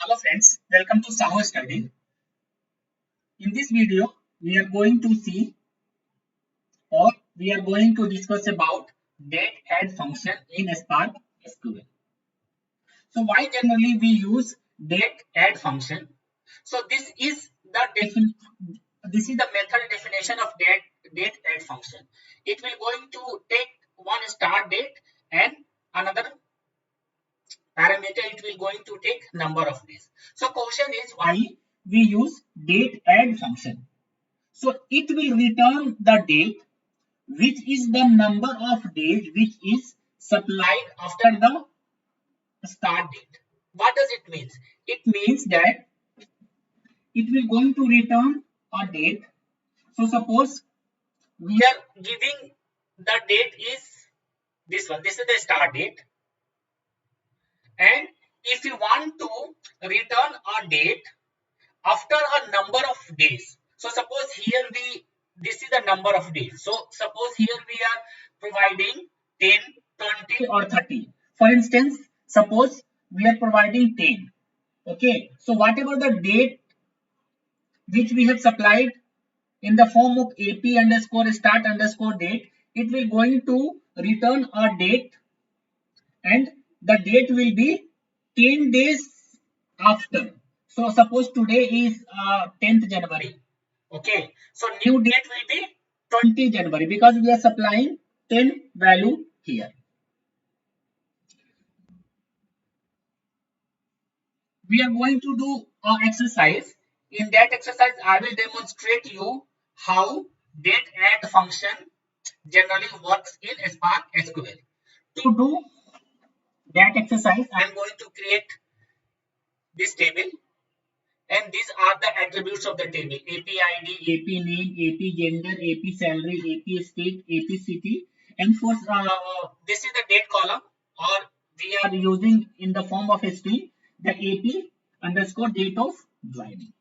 Hello friends, welcome to SahuStudies. In this video, we are going to see or we are going to discuss about date add function in Spark SQL. So why generally we use date add function? So this is the method definition of date add function. It will going to take one start date and another parameter. It will going to take number of days. So question is why we use date add function. So it will return the date which is the number of days which is supplied after the start date. What does it mean? It means that it will going to return a date. So suppose we are giving the date is this one. This is the start date. And if you want to return a date after a number of days. So suppose here this is the number of days. So suppose here we are providing 10, 20 or 30. For instance, suppose we are providing 10. Okay. So whatever the date which we have supplied in the form of AP underscore start underscore date, it will going to return a date and the date will be 10 days after. So suppose today is 10th January. Okay. So new date will be 20 January because we are supplying 10 value here. We are going to do an exercise. In that exercise, I will demonstrate you how date add function generally works in Spark SQL. To do that exercise, I am going to create this table. And these are the attributes of the table: AP ID, AP name, AP gender, AP salary, AP state, AP city. And for this is the date column, or we are using in the form of a string the AP underscore date of joining.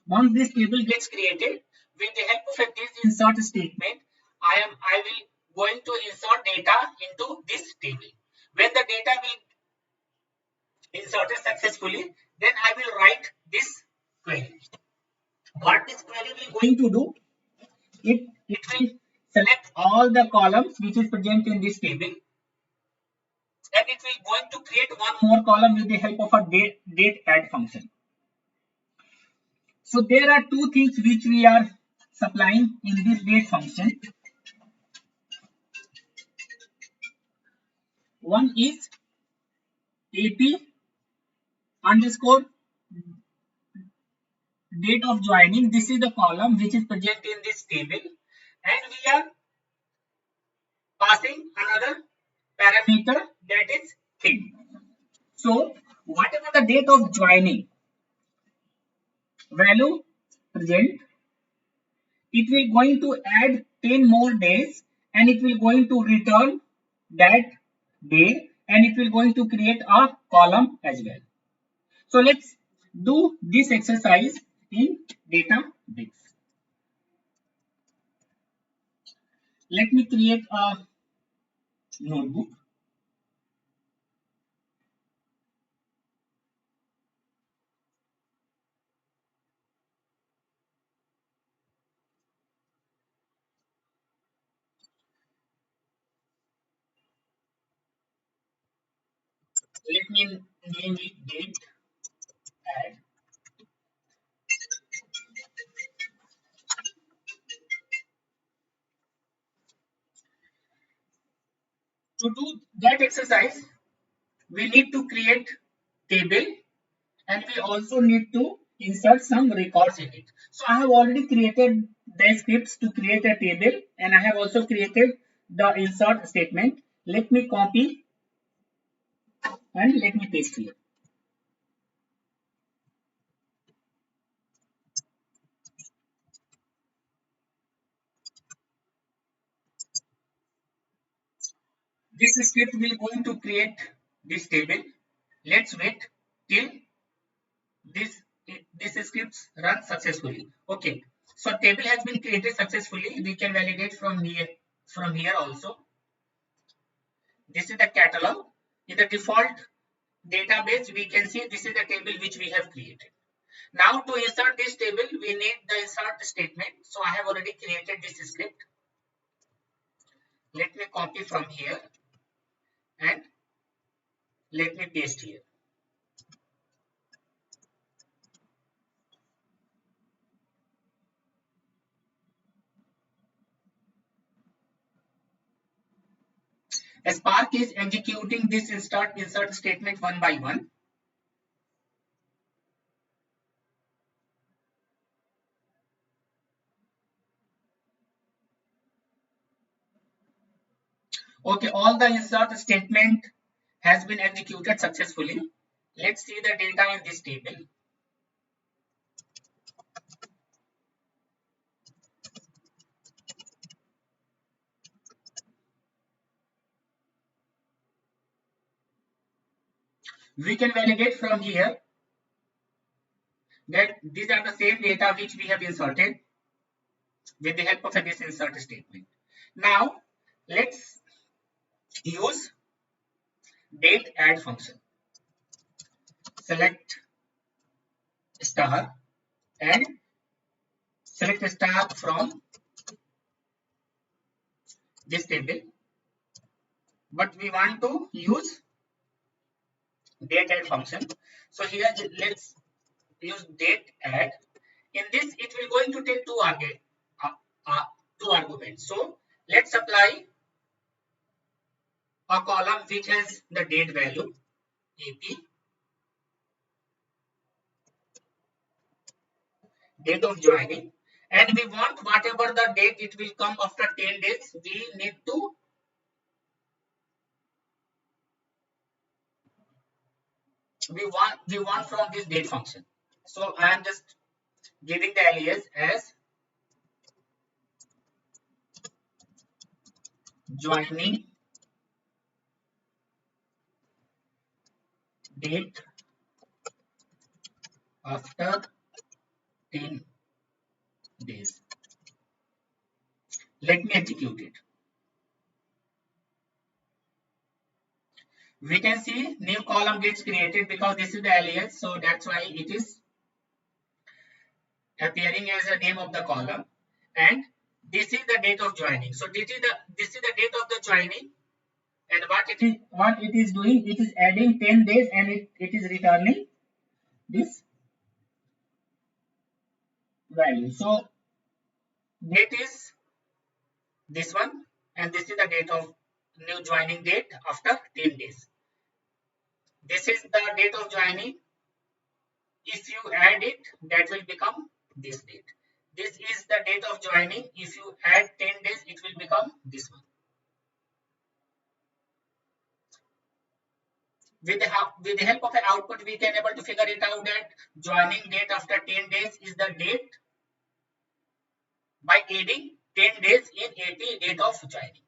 Once this table gets created, with the help of this insert statement, I will going to insert data into this table. When the data will inserted successfully, then I will write this query. What this query will going to do, it will select all the columns which is present in this table, and it will going to create one more column with the help of a date add function. So there are two things which we are supplying in this date function. One is AP underscore date of joining. This is the column which is present in this table, and we are passing another parameter, that is thing. So whatever the date of joining value present, it will going to add 10 more days and it will going to return that day, and it will going to create a column as well. So let's do this exercise in Databricks. Let me create a notebook. Let me name it date add. To do that exercise, we need to create table and we also need to insert some records in it. So I have already created the scripts to create a table, and I have also created the insert statement. Let me copy and let me paste here. This script will going to create this table. Let's wait till this script runs successfully. Okay, so table has been created successfully. We can validate from here also. This is the catalog. In the default database, we can see this is the table which we have created. Now to insert this table, we need the insert statement. So I have already created this script. Let me copy from here and let me paste here. Spark is executing this insert statement one by one. Okay, all the insert statement has been executed successfully. Let's see the data in this table. We can validate from here that these are the same data which we have inserted with the help of this insert statement. Now, let's use date add function. Select star and select star from this table, but we want to use date add function. So here let's use date add. In this, it will going to take two arguments. So let's apply a column which has the date value AP, date of joining, and we want whatever the date it will come after 10 days, we need to we want from this date function. So I am just giving the alias as joining date after 10 days. Let me execute it. We can see new column gets created because this is the alias, so that's why it is appearing as the name of the column, and this is the date of joining. So this is the date of the joining, and what it is doing, it is adding 10 days and it is returning this value. So date is this one, and this is the date of new joining date after 10 days. This is the date of joining. If you add it, that will become this date. This is the date of joining. If you add 10 days, it will become this one. With the help of an output, we can able to figure it out that joining date after 10 days is the date by adding 10 days in AP date of joining.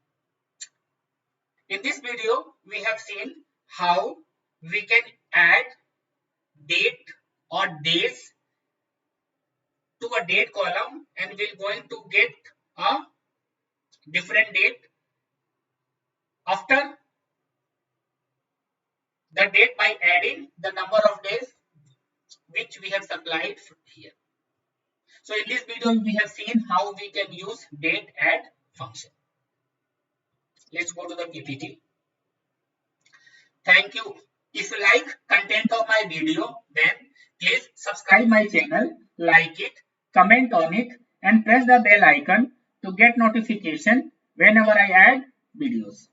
In this video, we have seen how we can add date or days to a date column, and we're going to get a different date after the date by adding the number of days which we have supplied here. So in this video, we have seen how we can use date add function. Let's go to the PPT. Thank you. If you like content of my video, then please subscribe my channel, like it, comment on it, and press the bell icon to get notification whenever I add videos.